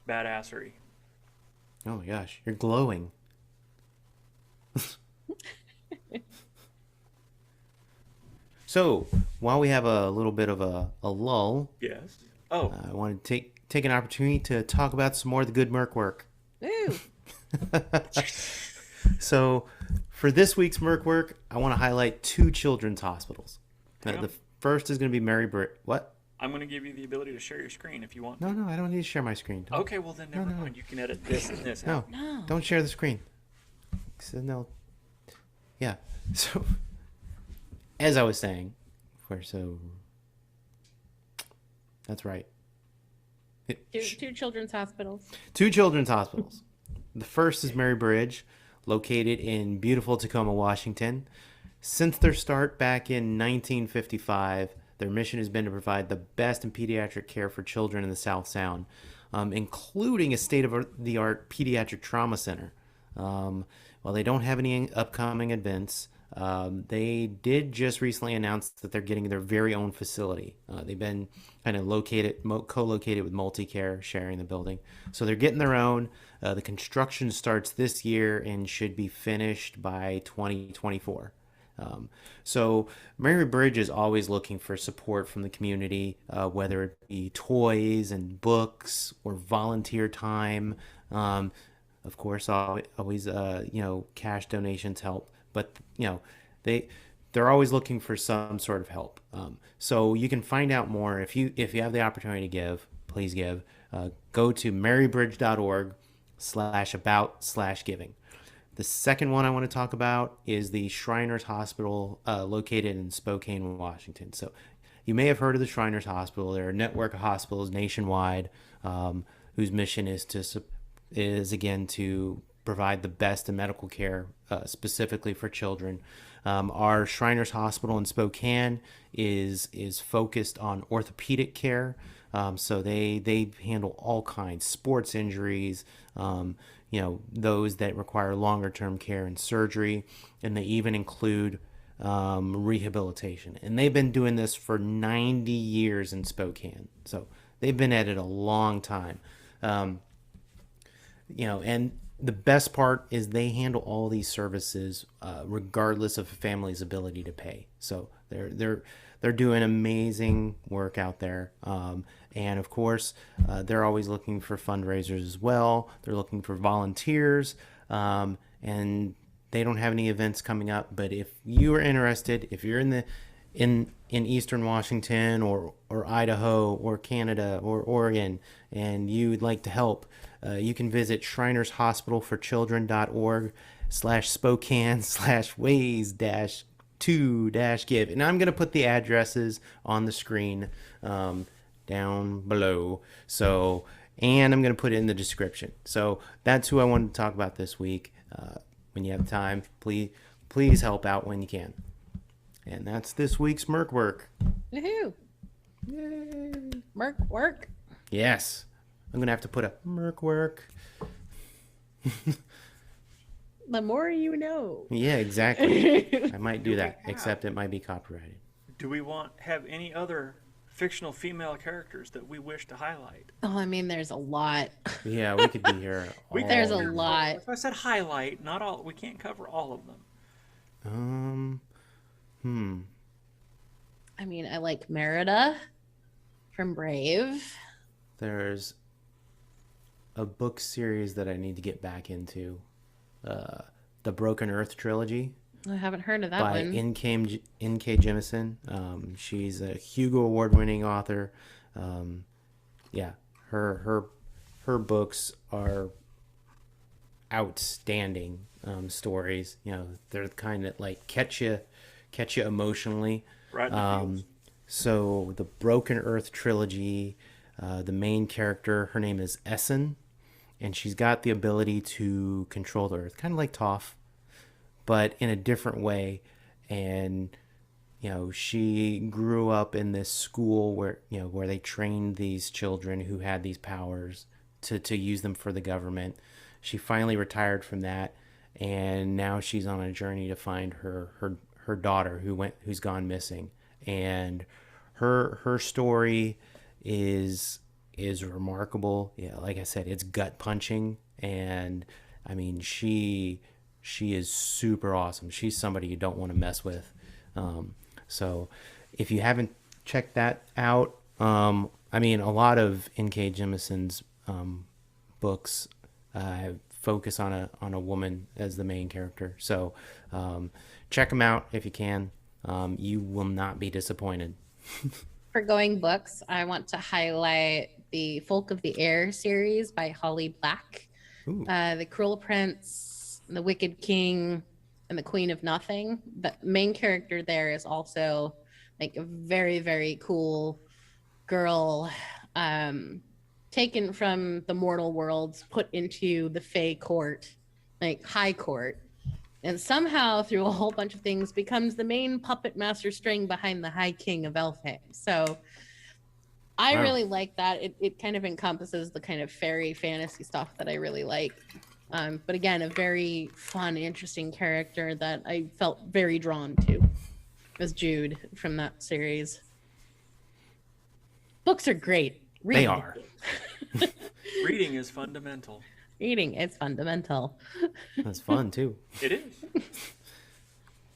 Speaker 1: badassery.
Speaker 3: Oh my gosh, you're glowing. So, while we have a little bit of a lull,
Speaker 1: Yes. Oh,
Speaker 3: I want to take an opportunity to talk about some more of the Good Merc Work.
Speaker 2: Ooh.
Speaker 3: So, for this week's Merc Work, I want to highlight 2 children's hospitals.
Speaker 1: Yeah.
Speaker 3: The first is going to be Mary Brit. What?
Speaker 1: I'm going to give you the ability to share your screen if you want.
Speaker 3: No, I don't need to share my screen.
Speaker 1: Okay, well then never mind. You can edit this and this out.
Speaker 3: No, don't share the screen. So, no. Yeah. So, as I was saying, that's right.
Speaker 2: Two children's hospitals.
Speaker 3: 2 children's hospitals. The first is Mary Bridge, located in beautiful Tacoma, Washington. Since their start back in 1955, their mission has been to provide the best in pediatric care for children in the South Sound, including a state-of-the-art pediatric trauma center. While they don't have any upcoming events, they did just recently announce that they're getting their very own facility. They've been kind of co-located with Multicare, sharing the building. So they're getting their own. The construction starts this year and should be finished by 2024. So Mary Bridge is always looking for support from the community, whether it be toys and books or volunteer time. Of course, always cash donations help, but they're always looking for some sort of help. So you can find out more if you have the opportunity to give. Please give. Go to marybridge.org/about/giving. The second one I want to talk about is the Shriners Hospital, located in Spokane, Washington. So you may have heard of the Shriners Hospital. They're a network of hospitals nationwide, whose mission is again to provide the best in medical care, specifically for children. Our Shriners Hospital in Spokane is focused on orthopedic care. So they handle all kinds, sports injuries, those that require longer term care and surgery, and they even include rehabilitation. And they've been doing this for 90 years in Spokane. So they've been at it a long time. And the best part is they handle all these services regardless of a family's ability to pay. So they're doing amazing work out there. And of course, they're always looking for fundraisers as well. They're looking for volunteers, and they don't have any events coming up. But if you are interested, if you're in Eastern Washington or Idaho or Canada or Oregon, and you would like to help, you can visit shrinershospitalforchildren.org/Spokane/ways-to-give. And I'm going to put the addresses on the screen down below. So, and I'm going to put it in the description. So that's who I wanted to talk about this week. When you have time, please help out when you can. And that's this week's Merc Work.
Speaker 2: Woohoo!
Speaker 3: Yay!
Speaker 2: Merc Work.
Speaker 3: Yes. I'm going to have to put a Merc Work.
Speaker 2: The more you know.
Speaker 3: Yeah, exactly. I might do that, except it might be copyrighted.
Speaker 1: Do we have any other fictional female characters that we wish to highlight?
Speaker 2: Oh, I mean, there's a lot.
Speaker 3: Yeah, we could be here all
Speaker 2: There's a
Speaker 3: evening.
Speaker 2: lot.
Speaker 1: That's why I said highlight, not all. We can't cover all of them.
Speaker 3: Hmm.
Speaker 2: I mean, I like Merida from Brave.
Speaker 3: There's a book series that I need to get back into. The Broken Earth trilogy
Speaker 2: I haven't heard of that
Speaker 3: by
Speaker 2: one.
Speaker 3: N.K. Jemisin. She's a Hugo Award-winning author. Yeah, her books are outstanding stories. You know, they're kind of like catch you emotionally.
Speaker 1: Right. In the feels.
Speaker 3: So the Broken Earth trilogy, the main character, her name is Essen, and she's got the ability to control the earth, kind of like Toph, but in a different way. And you know, she grew up in this school where, you know, where they trained these children who had these powers to use them for the government. She finally retired from that, and now she's on a journey to find her daughter who's gone missing. And her story is remarkable. Yeah, like I said, it's gut punching, and I mean, she is super awesome. She's somebody you don't want to mess with. So if you haven't checked that out, I mean, a lot of N.K. Jemison's books focus on a woman as the main character. So check them out if you can. You will not be disappointed.
Speaker 2: For going books, I want to highlight the Folk of the Air series by Holly Black. The Cruel Prince, The Wicked King, and The Queen of Nothing. The main character there is also like a very, very cool girl, taken from the mortal worlds, put into the Fae court, like high court, and somehow through a whole bunch of things becomes the main puppet master string behind the High King of Elfheim. So I really like that. It kind of encompasses the kind of fairy fantasy stuff that I really like. But again, a very fun, interesting character that I felt very drawn to was Jude from that series. Books are great.
Speaker 3: They are.
Speaker 1: Reading is fundamental.
Speaker 2: Reading is fundamental.
Speaker 3: That's fun too.
Speaker 1: It is.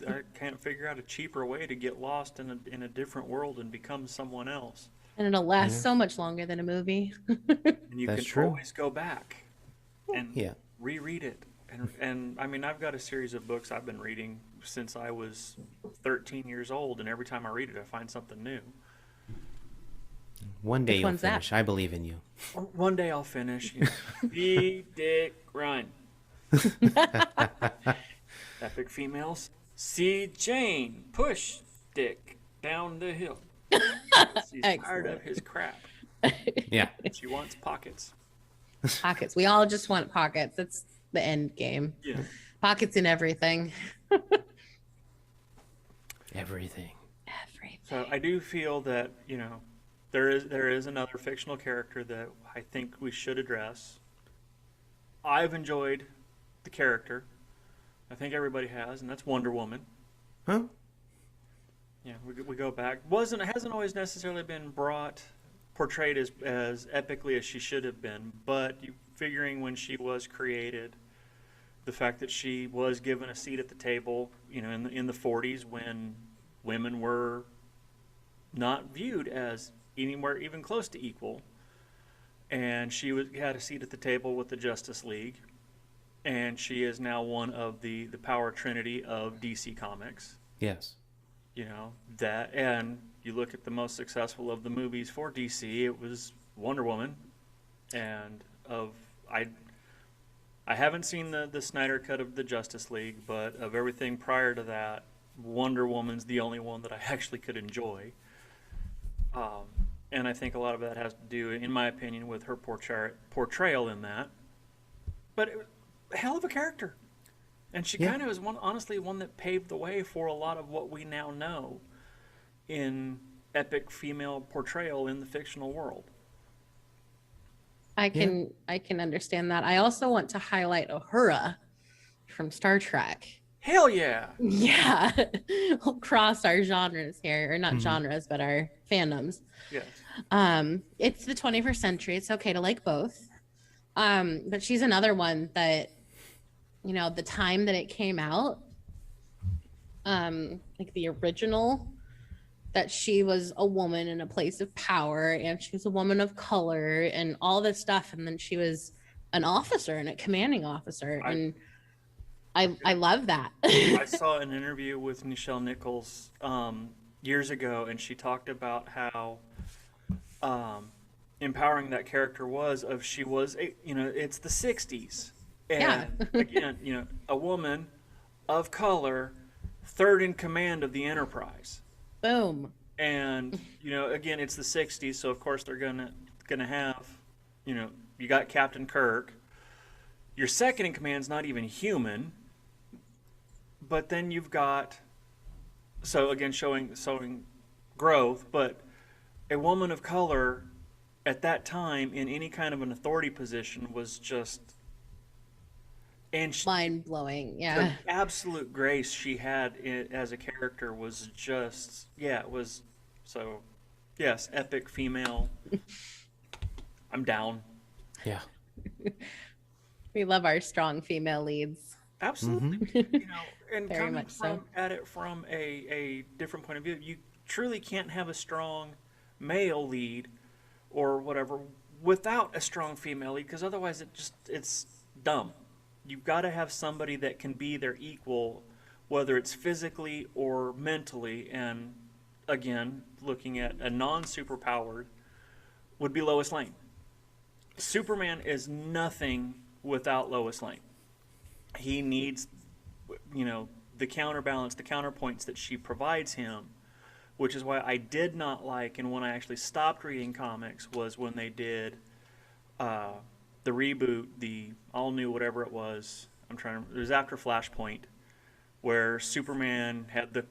Speaker 1: I can't figure out a cheaper way to get lost in a different world and become someone else.
Speaker 2: And it'll last so much longer than a movie.
Speaker 1: And you
Speaker 3: That's
Speaker 1: can
Speaker 3: true.
Speaker 1: always go back and reread it. And I mean, I've got a series of books I've been reading since I was 13 years old, and every time I read it, I find something new.
Speaker 3: One day
Speaker 2: Which
Speaker 3: you'll
Speaker 2: one's that?
Speaker 3: finish. I believe in you.
Speaker 1: One day I'll finish. Be Dick Run. Epic females. See Jane push Dick down the hill. She's tired of his crap.
Speaker 3: Yeah.
Speaker 1: She wants pockets.
Speaker 2: Pockets. We all just want pockets. That's the end game.
Speaker 1: Yeah.
Speaker 2: Pockets in everything.
Speaker 3: Everything.
Speaker 1: So I do feel that, you know, there is another fictional character that I think we should address. I've enjoyed the character. I think everybody has, and that's Wonder Woman.
Speaker 3: Huh?
Speaker 1: Yeah, we go back. Hasn't always necessarily been portrayed as epically as she should have been, but figuring when she was created, the fact that she was given a seat at the table, you know, in the 40s when women were not viewed as anywhere even close to equal, and she had a seat at the table with the Justice League, and she is now one of the power trinity of DC Comics.
Speaker 3: Yes.
Speaker 1: You know, that, and you look at the most successful of the movies for DC, it was Wonder Woman. And I haven't seen the Snyder cut of the Justice League, but of everything prior to that, Wonder Woman's the only one that I actually could enjoy. And I think a lot of that has to do, in my opinion, with her portrayal in that. But a hell of a character. And she kind of is honestly one that paved the way for a lot of what we now know in epic female portrayal in the fictional world.
Speaker 2: I can understand that. I also want to highlight Uhura from Star Trek.
Speaker 1: Hell yeah.
Speaker 2: Yeah. We'll cross our genres here, or not genres, but our fandoms.
Speaker 1: Yes.
Speaker 2: It's the 21st century. It's okay to like both. But she's another one that, you know, the time that it came out, like the original, that she was a woman in a place of power and she was a woman of color and all this stuff. And then she was an officer and a commanding officer. And I love that.
Speaker 1: I saw an interview with Nichelle Nichols years ago, and she talked about how empowering that character was. She was, you know, it's the 60s. And again, you know, a woman of color, third in command of the Enterprise.
Speaker 2: Boom.
Speaker 1: And, you know, again, it's the 60s, so of course they're gonna have, you know, you got Captain Kirk. Your second in command's not even human. But then you've got, so again, showing growth, but a woman of color at that time in any kind of an authority position was just, and
Speaker 2: mind blowing. Yeah.
Speaker 1: the absolute grace she had as a character was just, yeah, it was, so yes, epic female. I'm down.
Speaker 3: Yeah.
Speaker 2: We love our strong female leads.
Speaker 1: Absolutely. You know, and
Speaker 2: Very
Speaker 1: coming
Speaker 2: much so.
Speaker 1: at it from a different point of view, you truly can't have a strong male lead or whatever without a strong female lead, because otherwise it's dumb. You've got to have somebody that can be their equal, whether it's physically or mentally. And again, looking at a non-superpowered would be Lois Lane. Superman is nothing without Lois Lane. He needs, you know, the counterbalance, the counterpoints that she provides him, which is why I did not like, and when I actually stopped reading comics was when they did the reboot, the all-new whatever it was. It was after Flashpoint, where Superman had the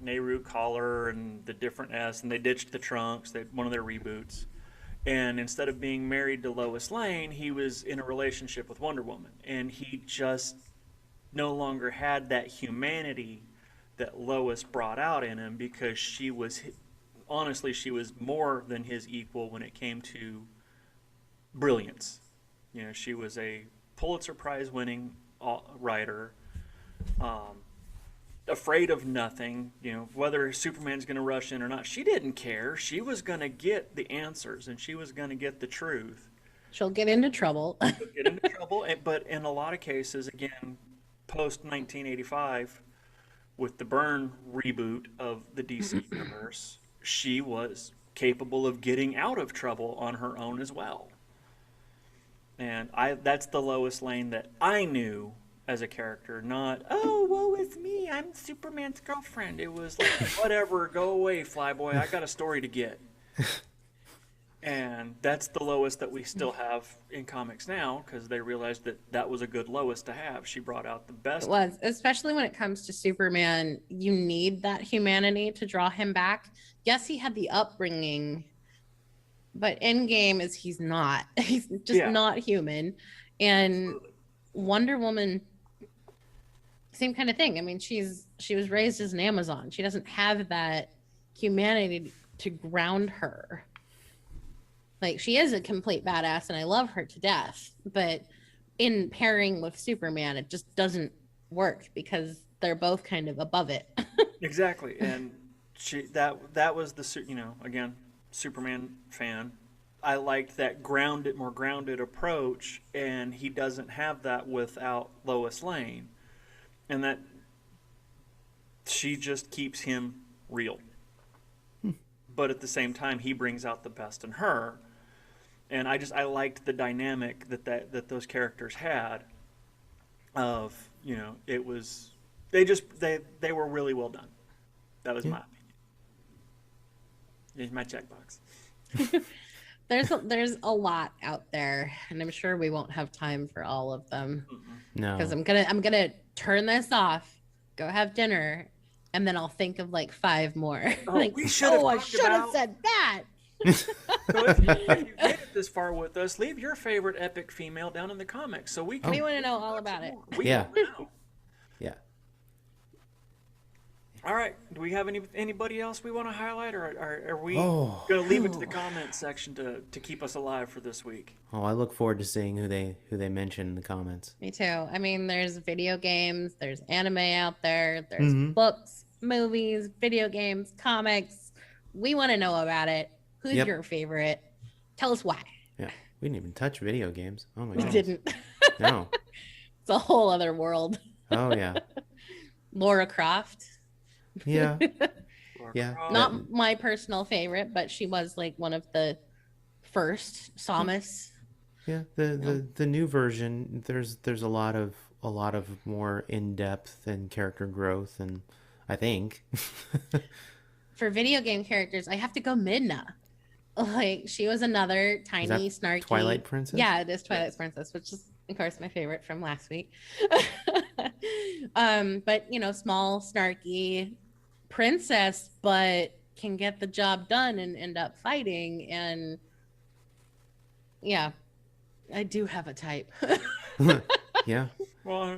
Speaker 1: Nehru collar and the different S, and they ditched the trunks, one of their reboots. And instead of being married to Lois Lane, he was in a relationship with Wonder Woman. And he just no longer had that humanity that Lois brought out in him, because she was more than his equal when it came to brilliance. You know, she was a Pulitzer Prize winning writer, afraid of nothing, you know, whether Superman's going to rush in or not. She didn't care. She was going to get the answers, and she was going to get the truth.
Speaker 2: She'll get into trouble.
Speaker 1: But in a lot of cases, again, post 1985, with the Byrne reboot of the DC universe, she was capable of getting out of trouble on her own as well. And that's the Lois Lane that I knew as a character, not, oh, woe is me, I'm Superman's girlfriend. It was like, whatever, go away, Flyboy, I got a story to get. And that's the Lois that we still have in comics now, because they realized that was a good Lois to have. She brought out the best.
Speaker 2: It was, especially when it comes to Superman, you need that humanity to draw him back. Yes, he had the upbringing, but Endgame is he's not. He's just not human. And Wonder Woman, same kind of thing. I mean, she was raised as an Amazon. She doesn't have that humanity to ground her. Like, she is a complete badass and I love her to death, but in pairing with Superman, it just doesn't work because they're both kind of above it.
Speaker 1: Exactly. And that was the, you know, again, Superman fan. I liked that more grounded approach, and he doesn't have that without Lois Lane. And that she just keeps him real. But at the same time, he brings out the best in her. And I liked the dynamic that those characters had of, you know, it was, they were really well done. That was my opinion. Here's my checkbox.
Speaker 2: There's a lot out there, and I'm sure we won't have time for all of them.
Speaker 3: No,
Speaker 2: because I'm gonna turn this off, go have dinner, and then I'll think of like 5 more. Like,
Speaker 1: I should have
Speaker 2: said that.
Speaker 1: So if you made it this far with us, leave your favorite epic female down in the comments so we can.
Speaker 2: We want to know all about it.
Speaker 1: We want to know.
Speaker 3: yeah.
Speaker 1: All right. Do we have anybody else we want to highlight, or are we
Speaker 3: Oh.
Speaker 1: going to leave it to the comments section to keep us alive for this week?
Speaker 3: Oh, I look forward to seeing who they mention in the comments.
Speaker 2: Me too. I mean, there's video games, there's anime out there, there's
Speaker 3: Mm-hmm.
Speaker 2: books, movies, video games, comics. We want to know about it. Who's
Speaker 3: Yep.
Speaker 2: your favorite? Tell us why.
Speaker 3: Yeah, we didn't even touch video games. Oh my
Speaker 2: We
Speaker 3: god.
Speaker 2: didn't.
Speaker 3: No.
Speaker 2: It's a whole other world.
Speaker 3: Oh yeah.
Speaker 2: Laura Croft.
Speaker 3: Yeah.
Speaker 1: Or
Speaker 3: Yeah.
Speaker 1: Cross?
Speaker 2: Not my personal favorite, but she was like one of the first Samus.
Speaker 3: Yeah. The new version, there's a lot of more in depth and character growth, and I think.
Speaker 2: For video game characters, I have to go Midna. Like she was another tiny, snarky
Speaker 3: Twilight Princess?
Speaker 2: Yeah, it is Twilight Princess, which is of course my favorite from last week. But you know, small, snarky princess, but can get the job done and end up fighting. And yeah, I do have a type.
Speaker 3: Yeah.
Speaker 1: Well,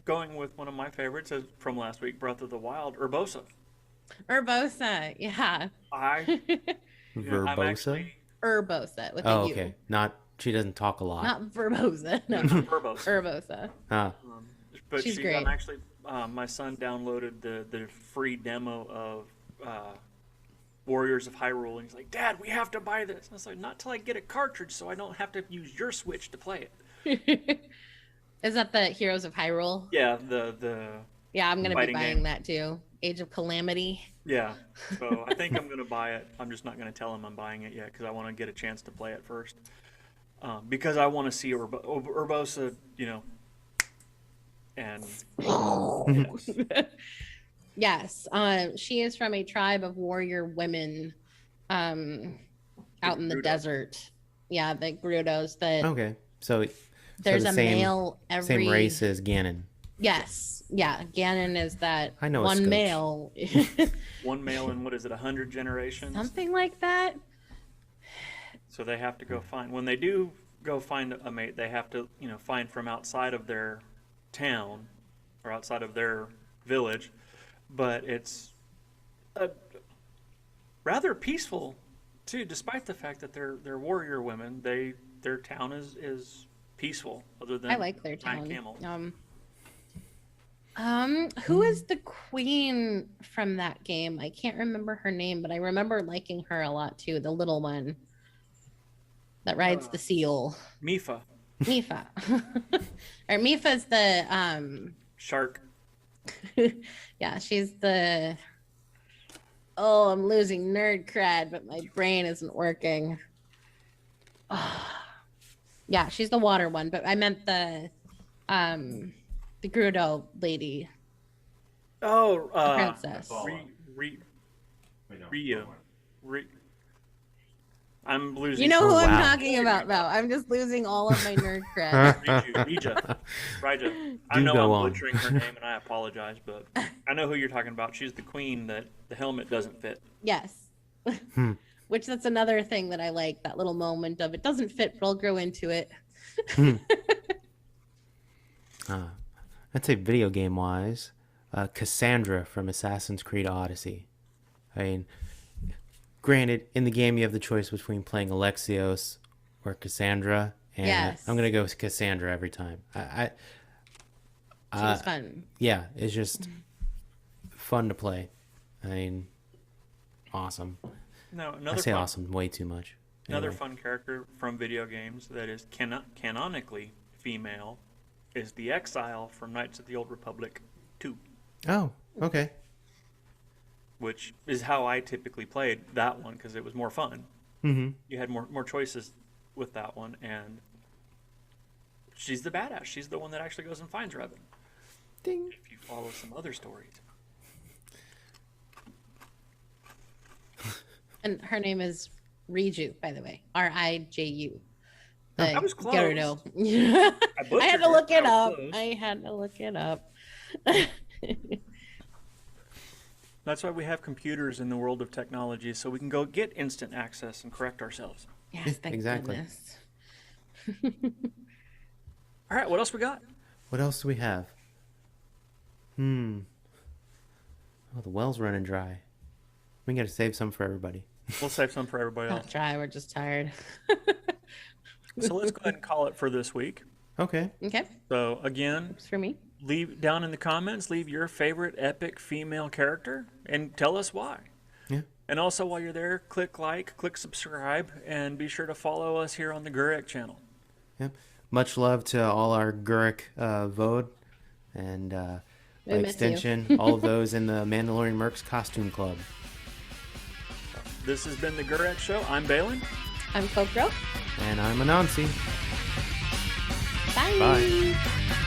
Speaker 1: going with one of my favorites from last week, Breath of the Wild, Urbosa.
Speaker 2: Urbosa, yeah.
Speaker 1: I'm
Speaker 3: Verbosa.
Speaker 1: actually
Speaker 2: Urbosa with
Speaker 3: Oh,
Speaker 2: a U.
Speaker 3: okay. Not she doesn't talk a lot.
Speaker 2: Not Verbosa. No,
Speaker 1: Urbosa.
Speaker 2: Urbosa.
Speaker 3: Ah.
Speaker 1: But
Speaker 2: She's great.
Speaker 1: I'm actually, my son downloaded the free demo of Warriors of Hyrule, and he's like, "Dad, we have to buy this." And I was like, "Not till I get a cartridge, so I don't have to use your Switch to play it."
Speaker 2: Is that the Heroes of Hyrule?
Speaker 1: Yeah, the
Speaker 2: Yeah, I'm gonna be
Speaker 1: Fighting
Speaker 2: buying
Speaker 1: game.
Speaker 2: that too. Age of Calamity.
Speaker 1: yeah. So I think I'm gonna buy it. I'm just not gonna tell him I'm buying it yet because I want to get a chance to play it first. Because I want to see Urbosa, you know, and
Speaker 2: Yes. She is from a tribe of warrior women out in the
Speaker 1: Gerudo.
Speaker 2: desert. Yeah, the Gerudos. That
Speaker 3: Okay. So
Speaker 2: there's
Speaker 3: the
Speaker 2: a
Speaker 3: same,
Speaker 2: male every
Speaker 3: same race as Ganon.
Speaker 2: Yes. Yeah. Ganon is that
Speaker 3: I know a
Speaker 2: one
Speaker 3: scotch.
Speaker 2: male.
Speaker 1: one male in what is it, 100 generations?
Speaker 2: Something like that.
Speaker 1: So they have to go find. When they do go find a mate, they have to, you know, find from outside of their town or outside of their village. But it's rather peaceful too, despite the fact that they're warrior women. Their town is peaceful, other than
Speaker 2: I like their
Speaker 1: giant
Speaker 2: town.
Speaker 1: camels.
Speaker 2: Who is the queen from that game? I can't remember her name, but I remember liking her a lot too. The little one that rides the seal.
Speaker 1: Mifa,
Speaker 2: Mifa. Or Mifa's the
Speaker 1: shark.
Speaker 2: yeah, she's the oh, I'm losing nerd cred, but my brain isn't working. Yeah, she's the water one, but I meant the Gerudo lady,
Speaker 1: Oh,
Speaker 2: the princess.
Speaker 1: Ryu. I'm losing.
Speaker 2: You know who
Speaker 3: Oh,
Speaker 2: I'm
Speaker 3: wow.
Speaker 2: talking about, though. I'm just losing all of my nerd cred.
Speaker 1: Rija. I
Speaker 3: Do
Speaker 1: know
Speaker 3: go
Speaker 1: I'm
Speaker 3: on.
Speaker 1: butchering her name, and I apologize, but I know who you're talking about. She's the queen that the helmet doesn't fit.
Speaker 2: Yes. Which that's another thing that I like, that little moment of it doesn't fit, but I'll grow into it.
Speaker 3: I'd say video game wise, Cassandra from Assassin's Creed Odyssey. I mean, granted, in the game you have the choice between playing Alexios or Cassandra, and
Speaker 2: Yes.
Speaker 3: I'm gonna go with Cassandra every time.
Speaker 2: She was fun.
Speaker 3: Yeah, it's just fun to play. I mean, awesome.
Speaker 1: No,
Speaker 3: I
Speaker 1: another
Speaker 3: say
Speaker 1: fun,
Speaker 3: awesome way too much.
Speaker 1: another
Speaker 3: Anyway.
Speaker 1: fun character from video games that is canonically female is the Exile from Knights of the Old Republic 2,
Speaker 3: Oh, okay.
Speaker 1: which is how I typically played that one because it was more fun.
Speaker 3: Mm-hmm.
Speaker 1: You had more choices with that one, and she's the badass. She's the one that actually goes and finds Revan.
Speaker 3: Ding.
Speaker 1: If you follow some other stories.
Speaker 2: And her name is Riju, by the way. Riju.
Speaker 1: I was close.
Speaker 2: Gerudo. I
Speaker 1: butchered
Speaker 2: had to
Speaker 1: it.
Speaker 2: look it
Speaker 1: I
Speaker 2: up.
Speaker 1: was close.
Speaker 2: I had to look it up.
Speaker 1: That's why we have computers in the world of technology, so we can go get instant access and correct ourselves.
Speaker 2: Yes, thank
Speaker 3: Exactly.
Speaker 2: goodness.
Speaker 1: All right, what else we got?
Speaker 3: What else do we have? Oh, the well's running dry. We got to save some for everybody.
Speaker 1: We'll save some for everybody else.
Speaker 2: Not dry. We're just tired.
Speaker 1: So let's go ahead and call it for this week.
Speaker 3: Okay.
Speaker 2: Okay.
Speaker 1: So again,
Speaker 2: Works for me.
Speaker 1: leave down in the comments, leave your favorite epic female character and tell us why.
Speaker 3: Yeah.
Speaker 1: And also while you're there, click like, click subscribe, and be sure to follow us here on the Gurreck channel.
Speaker 3: Yeah. Much love to all our Gurreck Vode and by
Speaker 2: We miss you.
Speaker 3: extension, all of those in the Mandalorian Mercs Costume Club.
Speaker 1: This has been the Gurreck Show. I'm Baelin.
Speaker 2: I'm Kok'ro.
Speaker 3: And I'm Anansi.
Speaker 2: Bye.
Speaker 3: Bye.